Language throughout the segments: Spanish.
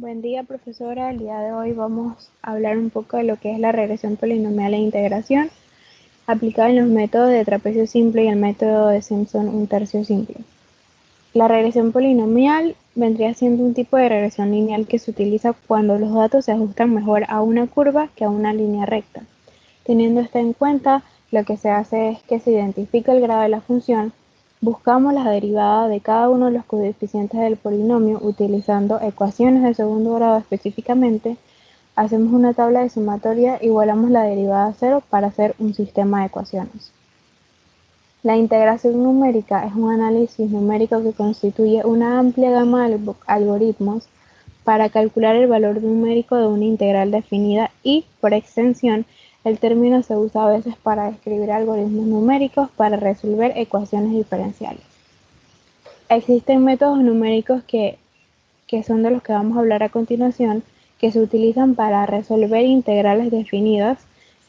Buen día, profesora. El día de hoy vamos a hablar un poco de lo que es la regresión polinomial e integración aplicada en los métodos de trapecio simple y el método de Simpson un tercio simple. La regresión polinomial vendría siendo un tipo de regresión lineal que se utiliza cuando los datos se ajustan mejor a una curva que a una línea recta. Teniendo esto en cuenta, lo que se hace es que se identifica el grado de la función, buscamos la derivada de cada uno de los coeficientes del polinomio utilizando ecuaciones de segundo grado específicamente, hacemos una tabla de sumatoria, igualamos la derivada a cero para hacer un sistema de ecuaciones. La integración numérica es un análisis numérico que constituye una amplia gama de algoritmos para calcular el valor numérico de una integral definida y, por extensión, el término se usa a veces para describir algoritmos numéricos para resolver ecuaciones diferenciales. Existen métodos numéricos que son de los que vamos a hablar a continuación, que se utilizan para resolver integrales definidas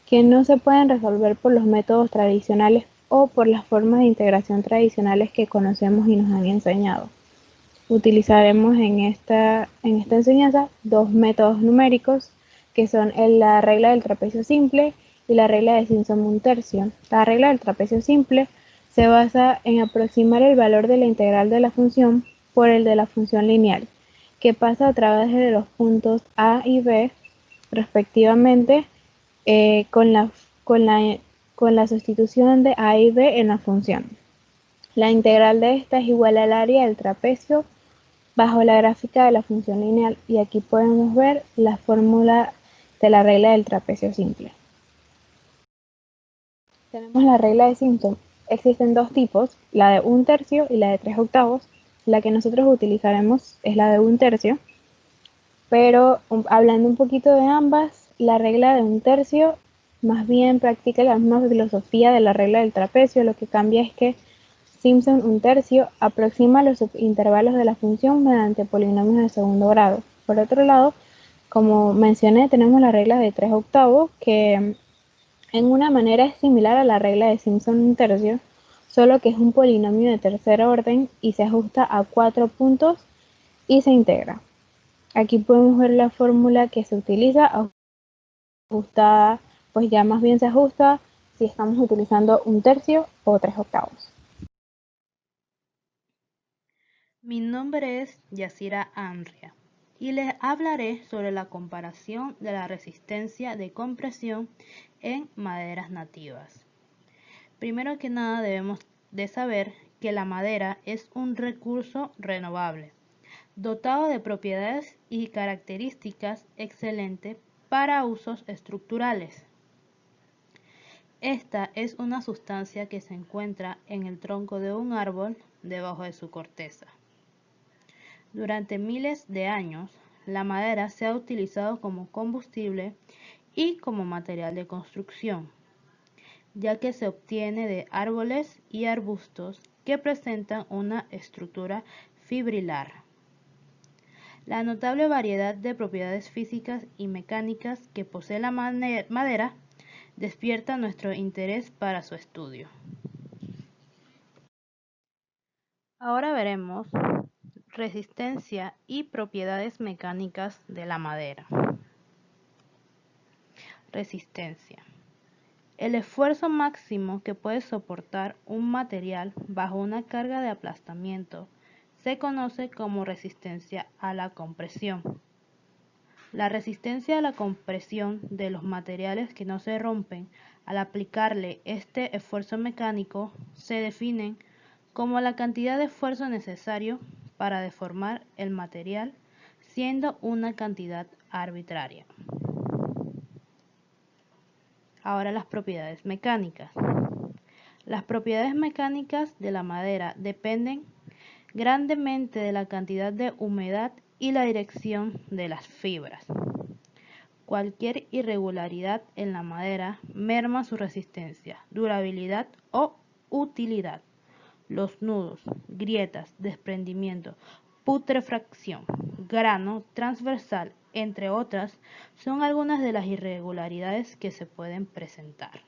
que no se pueden resolver por los métodos tradicionales o por las formas de integración tradicionales que conocemos y nos han enseñado. Utilizaremos en esta enseñanza dos métodos numéricos que son la regla del trapecio simple y la regla de Simpson un tercio. La regla del trapecio simple se basa en aproximar el valor de la integral de la función por el de la función lineal, que pasa a través de los puntos A y B respectivamente, con la sustitución de A y B en la función. La integral de esta es igual al área del trapecio bajo la gráfica de la función lineal, y aquí podemos ver la fórmula de la regla del trapecio simple. Tenemos la regla de Simpson. Existen dos tipos, la de un tercio y la de 3/8. La que nosotros utilizaremos es la de un tercio, pero hablando un poquito de ambas, la regla de un tercio más bien practica la misma filosofía de la regla del trapecio. Lo que cambia es que Simpson un tercio aproxima los subintervalos de la función mediante polinomios de segundo grado. Por otro lado, como mencioné, tenemos la regla de 3/8, que en una manera es similar a la regla de Simpson un tercio, solo que es un polinomio de tercer orden y se ajusta a 4 puntos y se integra. Aquí podemos ver la fórmula que se utiliza, ajustada, pues ya más bien se ajusta si estamos utilizando un tercio o 3/8. Mi nombre es Yasira Anria y les hablaré sobre la comparación de la resistencia de compresión en maderas nativas. Primero que nada debemos de saber que la madera es un recurso renovable, dotado de propiedades y características excelentes para usos estructurales. Esta es una sustancia que se encuentra en el tronco de un árbol debajo de su corteza. Durante miles de años, la madera se ha utilizado como combustible y como material de construcción, ya que se obtiene de árboles y arbustos que presentan una estructura fibrilar. La notable variedad de propiedades físicas y mecánicas que posee la madera despierta nuestro interés para su estudio. Ahora veremos resistencia y propiedades mecánicas de la madera. Resistencia. El esfuerzo máximo que puede soportar un material bajo una carga de aplastamiento se conoce como resistencia a la compresión. La resistencia a la compresión de los materiales que no se rompen al aplicarle este esfuerzo mecánico se definen como la cantidad de esfuerzo necesario para deformar el material, siendo una cantidad arbitraria. Ahora las propiedades mecánicas. Las propiedades mecánicas de la madera dependen grandemente de la cantidad de humedad y la dirección de las fibras. Cualquier irregularidad en la madera merma su resistencia, durabilidad o utilidad. Los nudos, grietas, desprendimiento, putrefacción, grano transversal, entre otras, son algunas de las irregularidades que se pueden presentar.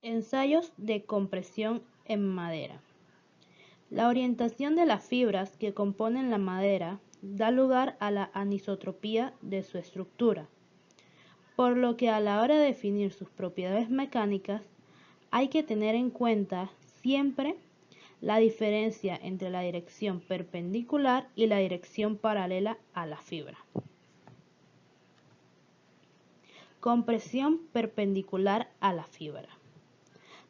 Ensayos de compresión en madera. La orientación de las fibras que componen la madera da lugar a la anisotropía de su estructura, por lo que a la hora de definir sus propiedades mecánicas hay que tener en cuenta siempre la diferencia entre la dirección perpendicular y la dirección paralela a la fibra. Compresión perpendicular a la fibra.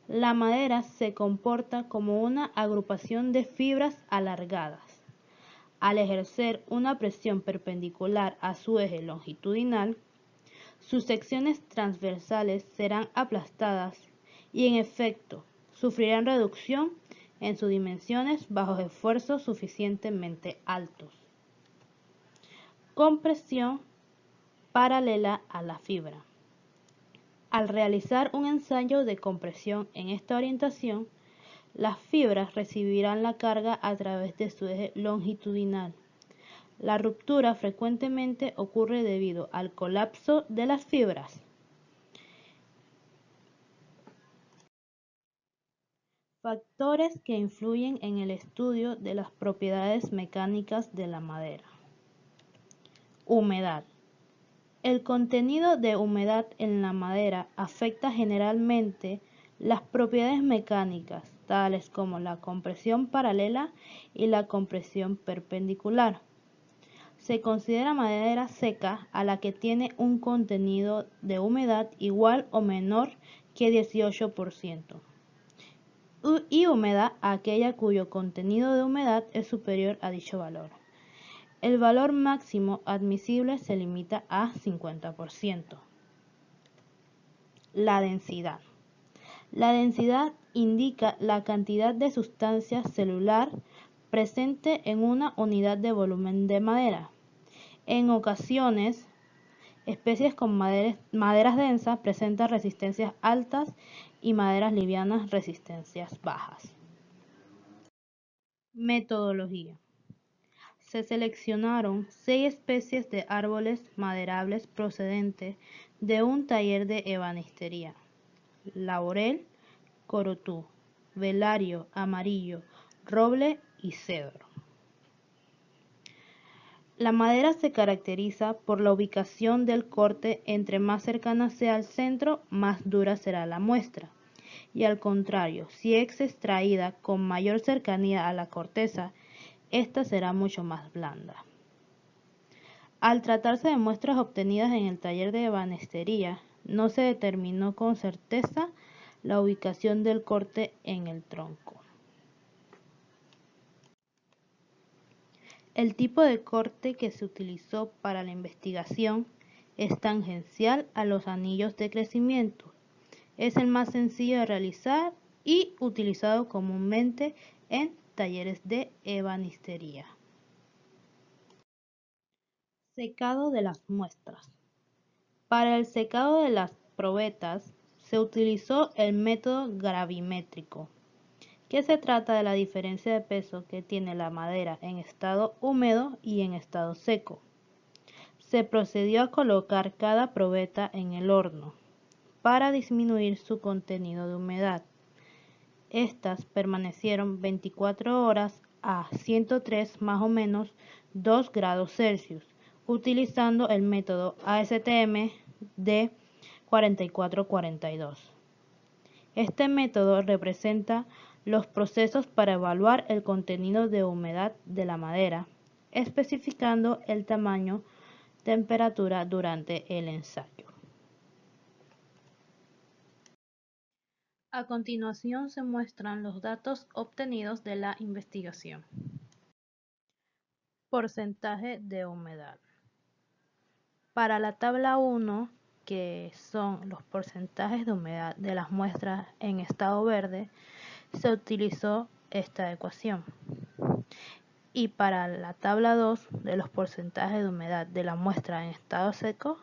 La madera se comporta como una agrupación de fibras alargadas. Al ejercer una presión perpendicular a su eje longitudinal, sus secciones transversales serán aplastadas y en efecto sufrirán reducción en sus dimensiones bajo esfuerzos suficientemente altos. Compresión paralela a la fibra. Al realizar un ensayo de compresión en esta orientación, las fibras recibirán la carga a través de su eje longitudinal. La ruptura frecuentemente ocurre debido al colapso de las fibras. Factores que influyen en el estudio de las propiedades mecánicas de la madera. Humedad. El contenido de humedad en la madera afecta generalmente las propiedades mecánicas, tales como la compresión paralela y la compresión perpendicular. Se considera madera seca a la que tiene un contenido de humedad igual o menor que 18%. Y húmeda a aquella cuyo contenido de humedad es superior a dicho valor. El valor máximo admisible se limita a 50%. La densidad. La densidad indica la cantidad de sustancia celular presente en una unidad de volumen de madera. En ocasiones, especies con maderas densas presentan resistencias altas y maderas livianas resistencias bajas. Metodología. Se seleccionaron 6 especies de árboles maderables procedentes de un taller de ebanistería: laurel, corotú, velario, amarillo, roble y cedro. La madera se caracteriza por la ubicación del corte. Entre más cercana sea al centro, más dura será la muestra, y al contrario, si es extraída con mayor cercanía a la corteza, esta será mucho más blanda. Al tratarse de muestras obtenidas en el taller de ebanistería, no se determinó con certeza la ubicación del corte en el tronco. El tipo de corte que se utilizó para la investigación es tangencial a los anillos de crecimiento. Es el más sencillo de realizar y utilizado comúnmente en talleres de ebanistería. Secado de las muestras. Para el secado de las probetas se utilizó el método gravimétrico, que se trata de la diferencia de peso que tiene la madera en estado húmedo y en estado seco. Se procedió a colocar cada probeta en el horno para disminuir su contenido de humedad. Estas permanecieron 24 horas a 103 más o menos 2 grados Celsius, utilizando el método ASTM de 4442. Este método representa los procesos para evaluar el contenido de humedad de la madera, especificando el tamaño, temperatura durante el ensayo. A continuación se muestran los datos obtenidos de la investigación. Porcentaje de humedad. Para la tabla 1, que son los porcentajes de humedad de las muestras en estado verde, se utilizó esta ecuación. Y para la tabla 2, de los porcentajes de humedad de la muestra en estado seco,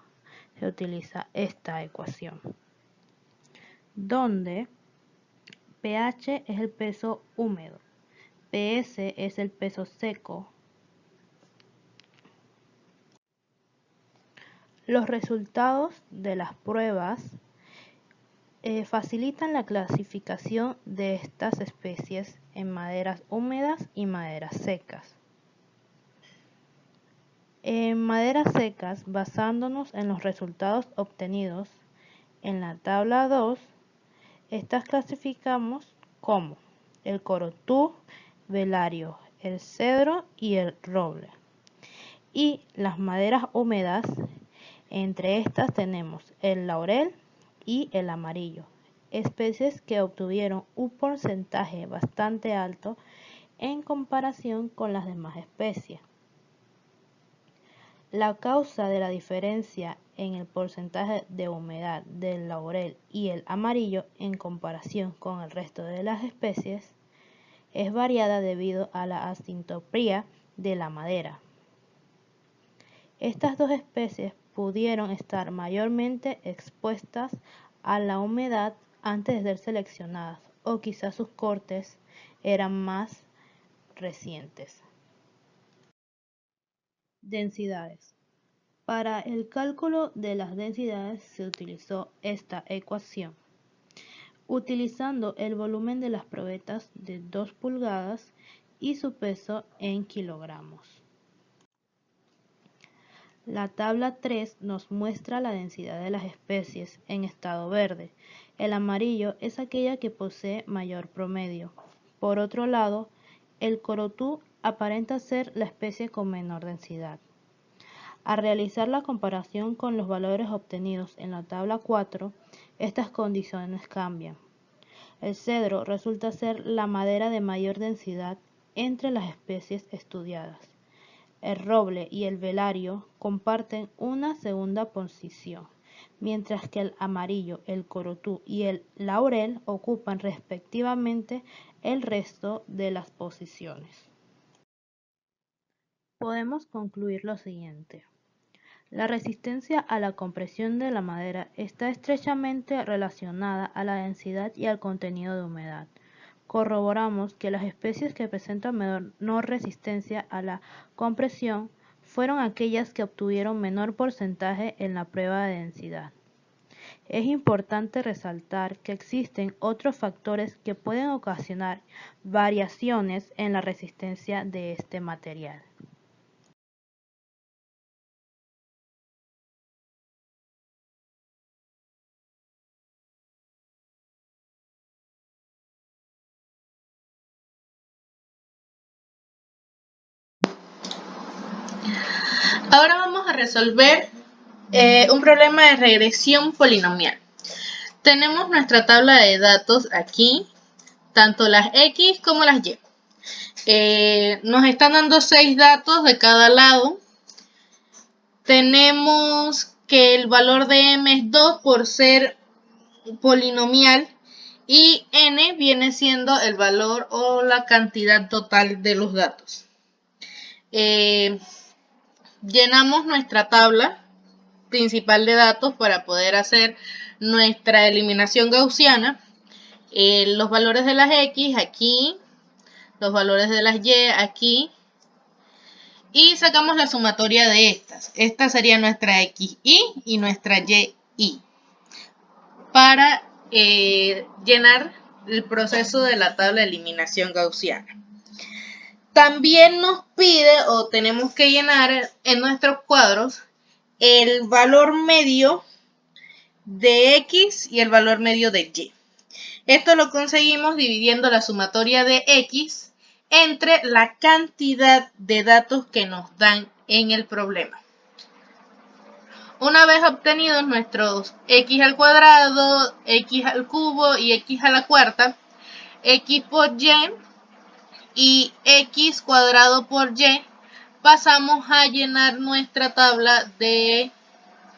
se utiliza esta ecuación, donde pH es el peso húmedo, PS es el peso seco. Los resultados de las pruebas facilitan la clasificación de estas especies en maderas húmedas y maderas secas. En maderas secas, basándonos en los resultados obtenidos en la tabla 2, estas clasificamos como el corotú, velario, el cedro y el roble. Y las maderas húmedas, entre estas tenemos el laurel y el amarillo, especies que obtuvieron un porcentaje bastante alto en comparación con las demás especies. La causa de la diferencia en el porcentaje de humedad del laurel y el amarillo en comparación con el resto de las especies es variada debido a la asintopía de la madera. Estas dos especies pudieron estar mayormente expuestas a la humedad antes de ser seleccionadas, o quizás sus cortes eran más recientes. Densidades. Para el cálculo de las densidades se utilizó esta ecuación, utilizando el volumen de las probetas de 2 pulgadas y su peso en kilogramos. La tabla 3 nos muestra la densidad de las especies en estado verde. El amarillo es aquella que posee mayor promedio. Por otro lado, el corotú aparenta ser la especie con menor densidad. Al realizar la comparación con los valores obtenidos en la tabla 4, estas condiciones cambian. El cedro resulta ser la madera de mayor densidad entre las especies estudiadas. El roble y el velario comparten una segunda posición, mientras que el amarillo, el corotú y el laurel ocupan respectivamente el resto de las posiciones. Podemos concluir lo siguiente. La resistencia a la compresión de la madera está estrechamente relacionada a la densidad y al contenido de humedad. Corroboramos que las especies que presentan menor resistencia a la compresión fueron aquellas que obtuvieron menor porcentaje en la prueba de densidad. Es importante resaltar que existen otros factores que pueden ocasionar variaciones en la resistencia de este material. Ahora vamos a resolver un problema de regresión polinomial. Tenemos nuestra tabla de datos aquí, tanto las X como las Y. Nos están dando 6 datos de cada lado. Tenemos que el valor de M es 2 por ser polinomial y N viene siendo el valor o la cantidad total de los datos. Llenamos nuestra tabla principal de datos para poder hacer nuestra eliminación gaussiana. Los valores de las X aquí, los valores de las Y aquí, y sacamos la sumatoria de estas. Esta sería nuestra XY y nuestra YY para llenar el proceso de la tabla de eliminación gaussiana. También nos pide o tenemos que llenar en nuestros cuadros el valor medio de X y el valor medio de Y. Esto lo conseguimos dividiendo la sumatoria de X entre la cantidad de datos que nos dan en el problema. Una vez obtenidos nuestros X al cuadrado, X al cubo y X a la cuarta, X por y X cuadrado por Y, pasamos a llenar nuestra tabla de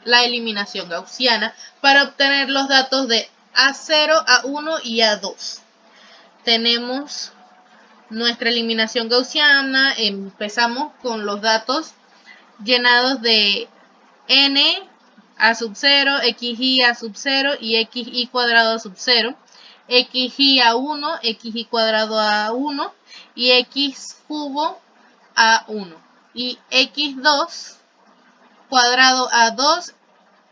la eliminación gaussiana para obtener los datos de A0, A1 y A2. Tenemos nuestra eliminación gaussiana, empezamos con los datos llenados de N a sub 0, XY a sub 0 y XY cuadrado a sub 0, XY a 1, XY cuadrado a 1 y X cubo a 1 y X2 cuadrado a 2,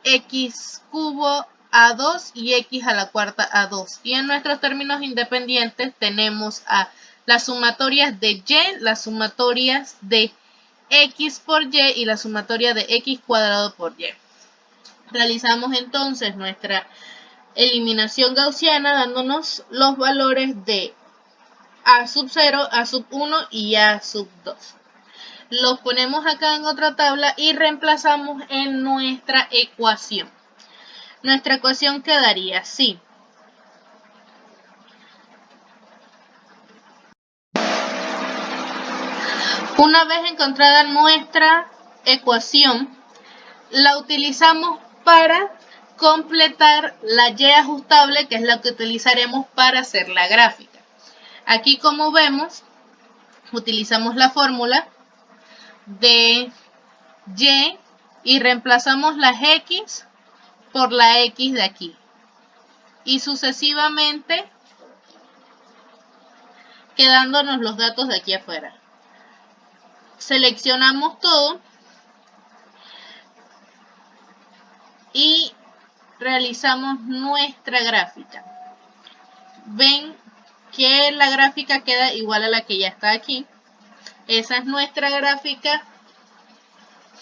X cubo A2 y x a la cuarta A2. Y en nuestros términos independientes tenemos a las sumatorias de y, las sumatorias de x por y y la sumatoria de x cuadrado por y. Realizamos entonces nuestra eliminación gaussiana dándonos los valores de a sub 0, a sub 1 y a sub 2. Los ponemos acá en otra tabla y reemplazamos en nuestra ecuación. Nuestra ecuación quedaría así. Una vez encontrada nuestra ecuación, la utilizamos para completar la y ajustable, que es la que utilizaremos para hacer la gráfica. Aquí, como vemos, utilizamos la fórmula de y reemplazamos las x por la x de aquí. Y sucesivamente, quedándonos los datos de aquí afuera. Seleccionamos todo y realizamos nuestra gráfica. Ven que la gráfica queda igual a la que ya está aquí. Esa es nuestra gráfica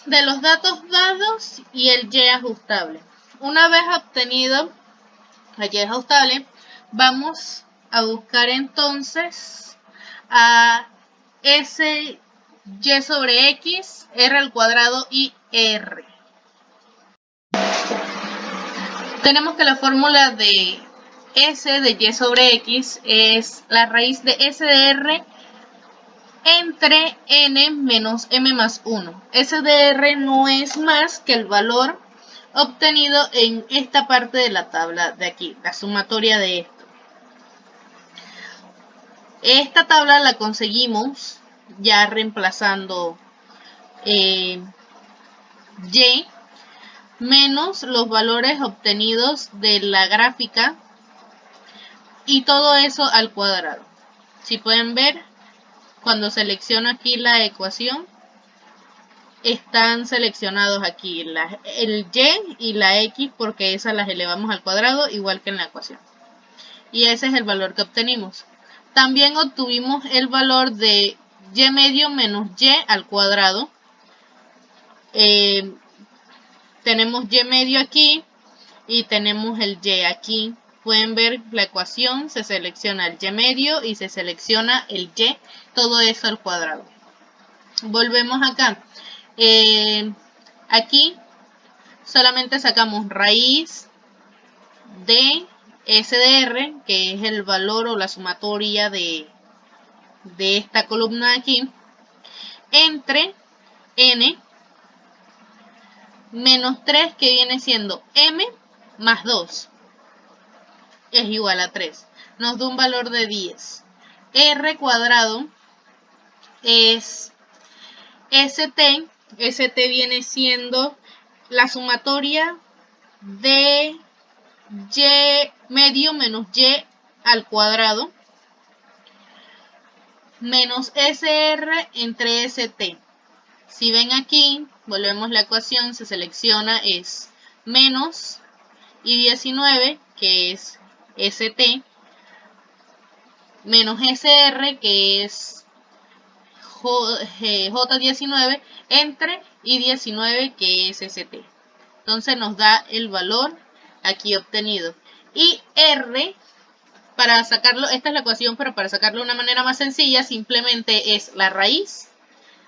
de los datos dados y el y ajustable. Una vez obtenido el y ajustable, vamos a buscar entonces a ese y sobre x, r al cuadrado y r. Tenemos que la fórmula de s de y sobre x es la raíz de s de r entre n menos m más 1. S de r no es más que el valor obtenido en esta parte de la tabla de aquí, la sumatoria de esto. Esta tabla la conseguimos ya reemplazando y menos los valores obtenidos de la gráfica y todo eso al cuadrado. Si pueden ver, cuando selecciono aquí la ecuación, están seleccionados aquí el y y la x, porque esas las elevamos al cuadrado igual que en la ecuación. Y ese es el valor que obtenimos. También obtuvimos el valor de y medio menos y al cuadrado. Tenemos y medio aquí y tenemos el y aquí. Pueden ver la ecuación, se selecciona el y medio y se selecciona el y, todo eso al cuadrado. Volvemos acá. Aquí solamente sacamos raíz de S de R, que es el valor o la sumatoria de esta columna de aquí, entre n menos 3, que viene siendo m más 2, es igual a 3. Nos da un valor de 10. R cuadrado es ST. ST viene siendo la sumatoria de y medio menos y al cuadrado menos SR entre ST. Si ven aquí, volvemos la ecuación, se selecciona es menos y 19, que es ST, menos SR, que es J19, entre y 19, que es ST. Entonces nos da el valor aquí obtenido. Y R, para sacarlo, esta es la ecuación, pero para sacarlo de una manera más sencilla, simplemente es la raíz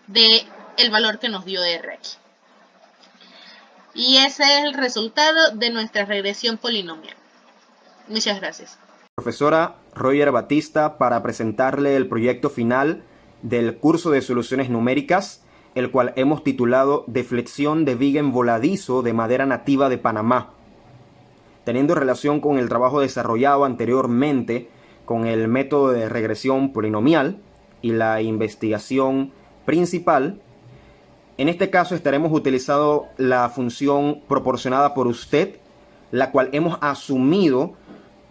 del valor que nos dio R aquí. Y ese es el resultado de nuestra regresión polinomial. Muchas gracias. Profesora Roger Batista, para presentarle el proyecto final del curso de soluciones numéricas, el cual hemos titulado Deflexión de viga en voladizo de madera nativa de Panamá. Teniendo relación con el trabajo desarrollado anteriormente con el método de regresión polinomial y la investigación principal, en este caso estaremos utilizando la función proporcionada por usted, la cual hemos asumido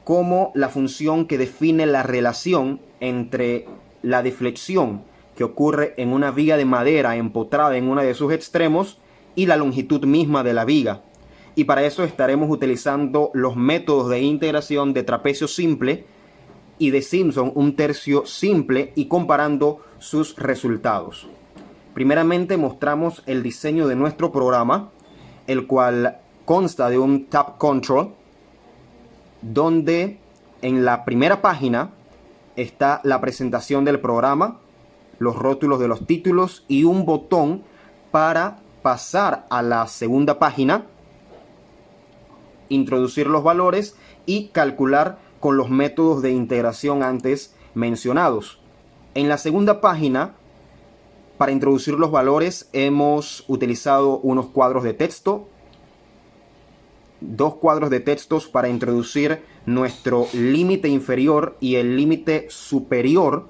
como la función que define la relación entre la deflexión que ocurre en una viga de madera empotrada en uno de sus extremos y la longitud misma de la viga. y para eso estaremos utilizando los métodos de integración de trapecio simple y de Simpson un tercio simple y comparando sus resultados. Primeramente mostramos el diseño de nuestro programa, el cual consta de un Tab Control, donde en la primera página está la presentación del programa, los rótulos de los títulos y un botón para pasar a la segunda página, introducir los valores y calcular con los métodos de integración antes mencionados. En la segunda página, para introducir los valores, hemos utilizado unos cuadros de texto, 2 cuadros de textos para introducir nuestro límite inferior y el límite superior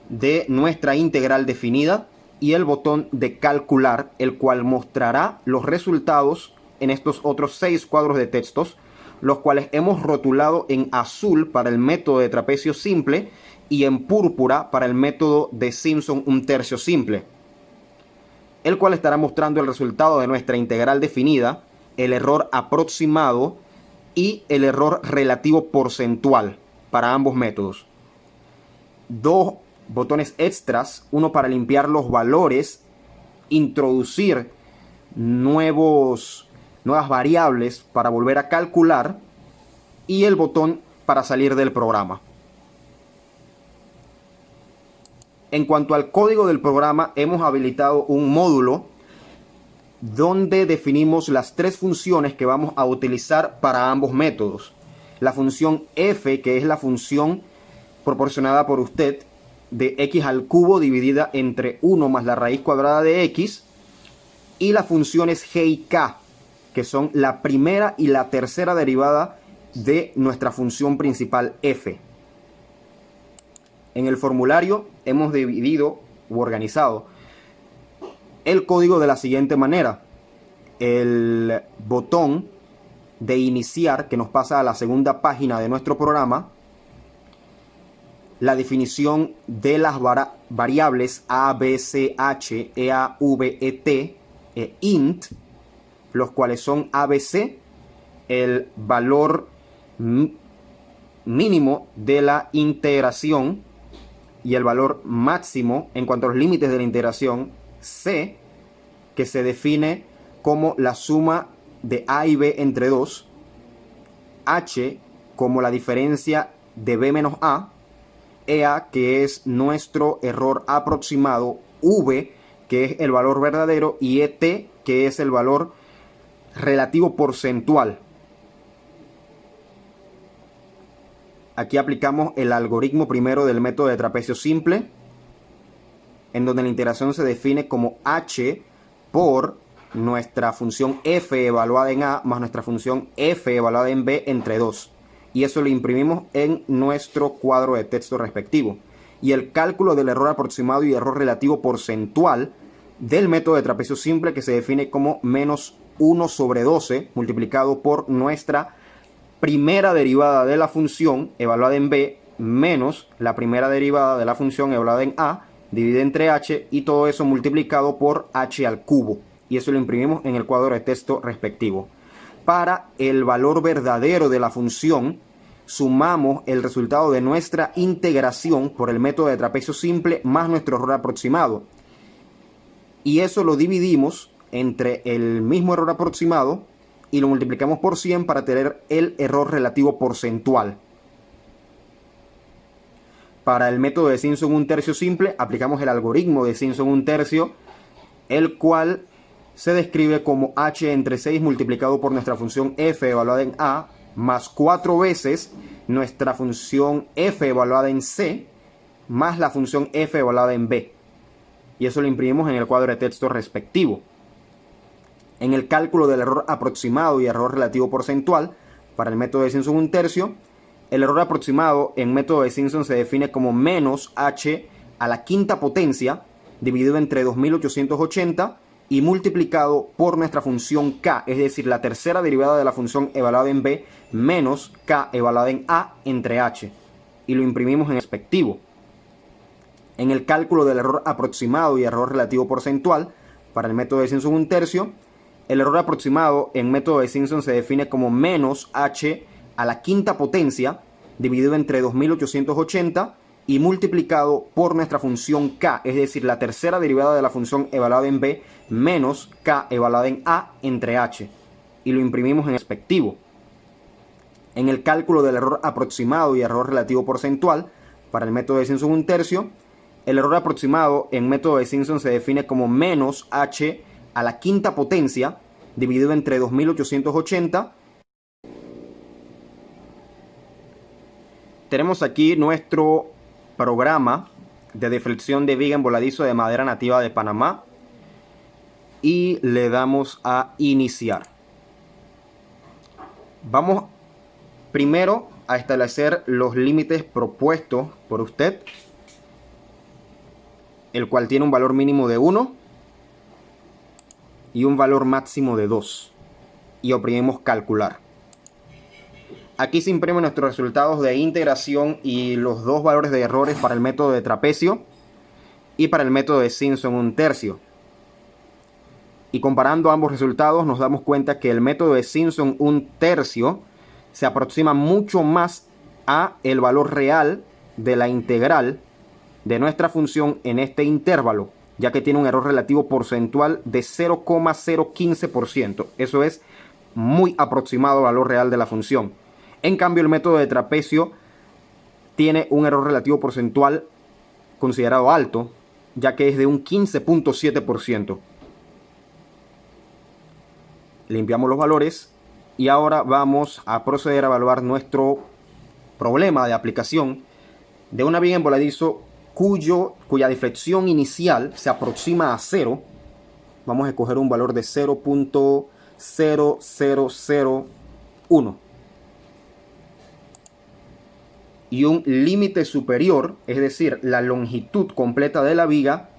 de nuestra integral definida, y el botón de calcular, el cual mostrará los resultados en estos otros 6 cuadros de textos, los cuales hemos rotulado en azul para el método de trapecio simple y en púrpura para el método de Simpson un tercio simple, el cual estará mostrando el resultado de nuestra integral definida, el error aproximado y el error relativo porcentual para ambos métodos. 2 botones extras, uno para limpiar los valores, introducir nuevas variables para volver a calcular, y el botón para salir del programa. En cuanto al código del programa, hemos habilitado un módulo donde definimos las 3 funciones que vamos a utilizar para ambos métodos. La función f, que es la función proporcionada por usted de x al cubo dividida entre 1 más la raíz cuadrada de x, y las funciones g y k, que son la primera y la tercera derivada de nuestra función principal f. En el formulario hemos dividido u organizado el código de la siguiente manera. El botón de iniciar, que nos pasa a la segunda página de nuestro programa, la definición de las variables a, b, c, h, ea, v, et e int, los cuales son ABC, el valor mínimo de la integración y el valor máximo en cuanto a los límites de la integración, C, que se define como la suma de A y B entre 2, H como la diferencia de B menos A, EA, que es nuestro error aproximado, V, que es el valor verdadero, y ET, que es el valor relativo porcentual. Aquí aplicamos el algoritmo primero del método de trapecio simple, en donde la integración se define como h por nuestra función f evaluada en a más nuestra función f evaluada en b entre 2. Y eso lo imprimimos en nuestro cuadro de texto respectivo. Y el cálculo del error aproximado y error relativo porcentual del método de trapecio simple, que se define como menos 1 sobre 12 multiplicado por nuestra primera derivada de la función evaluada en b menos la primera derivada de la función evaluada en a dividida entre h, y todo eso multiplicado por h al cubo. Y eso lo imprimimos en el cuadro de texto respectivo. Para el valor verdadero de la función, sumamos el resultado de nuestra integración por el método de trapecio simple más nuestro error aproximado. Y eso lo dividimos entre el mismo error aproximado y lo multiplicamos por 100 para tener el error relativo porcentual. Para el método de Simpson un tercio simple, aplicamos el algoritmo de Simpson un tercio, el cual se describe como h entre 6 multiplicado por nuestra función f evaluada en a, más 4 veces nuestra función f evaluada en c, más la función f evaluada en b. Y eso lo imprimimos en el cuadro de texto respectivo. En el cálculo del error aproximado y error relativo porcentual, para el método de Simpson un tercio, el error aproximado en método de Simpson se define como menos h a la quinta potencia dividido entre 2880 y multiplicado por nuestra función k, es decir, la tercera derivada de la función evaluada en b menos k evaluada en a entre h, y lo imprimimos en respectivo. En el cálculo del error aproximado y error relativo porcentual, para el método de Simpson un tercio, El error aproximado en método de Simpson se define como menos h a la quinta potencia dividido entre 2880 y multiplicado por nuestra función k, es decir, la tercera derivada de la función evaluada en b menos k evaluada en a entre h, y lo imprimimos en respectivo. En el cálculo del error aproximado y error relativo porcentual para el método de Simpson 1/3, el error aproximado en método de Simpson se define como menos h a la quinta potencia dividido entre 2880. Tenemos aquí nuestro programa de deflexión de viga en voladizo de madera nativa de Panamá y le damos a iniciar. Vamos primero a establecer los límites propuestos por usted, el cual tiene un valor mínimo de 1 y un valor máximo de 2, y oprimimos calcular. Aquí se imprimen nuestros resultados de integración y los dos valores de errores para el método de trapecio y para el método de Simpson 1/3. Y comparando ambos resultados nos damos cuenta que el método de Simpson 1/3 se aproxima mucho más a el valor real de la integral de nuestra función en este intervalo, ya que tiene un error relativo porcentual de 0,015%. Eso es muy aproximado al valor real de la función. En cambio, el método de trapecio tiene un error relativo porcentual considerado alto, ya que es de un 15,7%. Limpiamos los valores y ahora vamos a proceder a evaluar nuestro problema de aplicación de una viga en voladizo cuya deflexión inicial se aproxima a 0. Vamos a escoger un valor de 0,0001 y un límite superior, es decir, la longitud completa de la viga,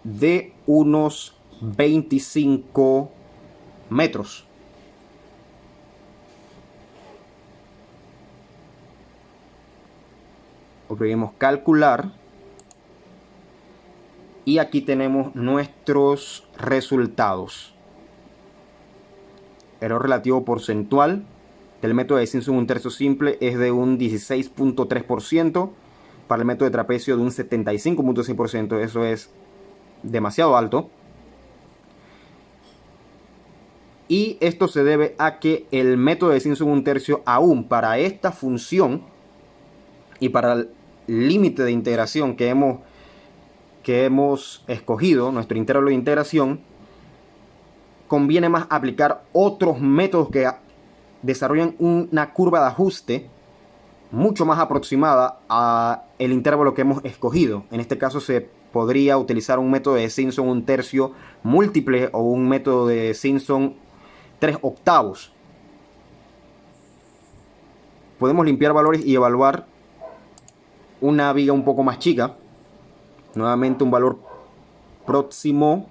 de unos 25 metros. Oprimimos calcular y aquí tenemos nuestros resultados. Error relativo porcentual del método de Simpson 1/3 simple es de un 16,3%, para el método de trapecio de un 75,6%. Eso es demasiado alto. Y esto se debe a que el método de Simpson 1/3 aún para esta función y para el límite de integración que hemos escogido, nuestro intervalo de integración, conviene más aplicar otros métodos que desarrollan una curva de ajuste mucho más aproximada a el intervalo que hemos escogido. En este caso se podría utilizar un método de Simpson 1/3 múltiple o un método de Simpson 3/8. Podemos limpiar valores y evaluar una viga un poco más chica. Nuevamente un valor próximo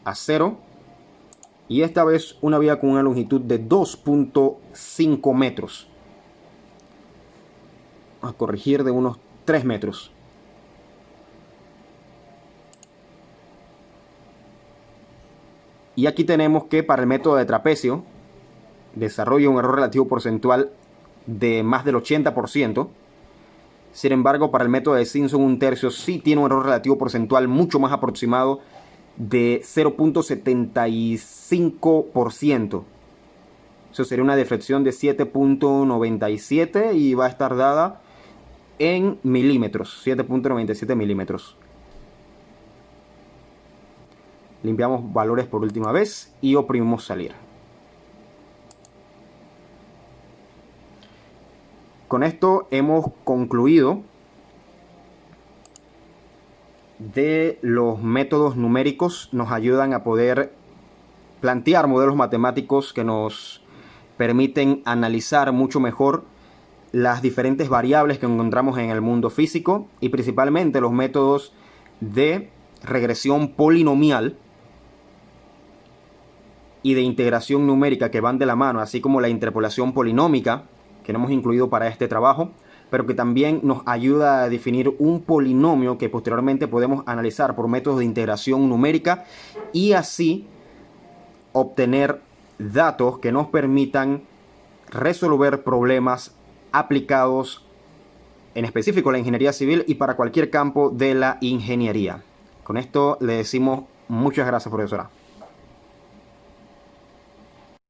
a 0. Y esta vez una viga con una longitud de 2,5 metros. Vamos a corregir de unos 3 metros. Y aquí tenemos que para el método de trapecio desarrolla un error relativo porcentual de más del 80%. Sin embargo, para el método de Simpson 1/3 sí tiene un error relativo porcentual mucho más aproximado de 0,75%. Eso sería una deflexión de 7,97 y va a estar dada en milímetros, 7,97 milímetros. Limpiamos valores por última vez y oprimimos salir. Con esto hemos concluido de los métodos numéricos. Nos ayudan a poder plantear modelos matemáticos que nos permiten analizar mucho mejor las diferentes variables que encontramos en el mundo físico y principalmente los métodos de regresión polinomial y de integración numérica que van de la mano, así como la interpolación polinómica que no hemos incluido para este trabajo, pero que también nos ayuda a definir un polinomio que posteriormente podemos analizar por métodos de integración numérica y así obtener datos que nos permitan resolver problemas aplicados en específico a la ingeniería civil y para cualquier campo de la ingeniería. Con esto le decimos muchas gracias, profesora.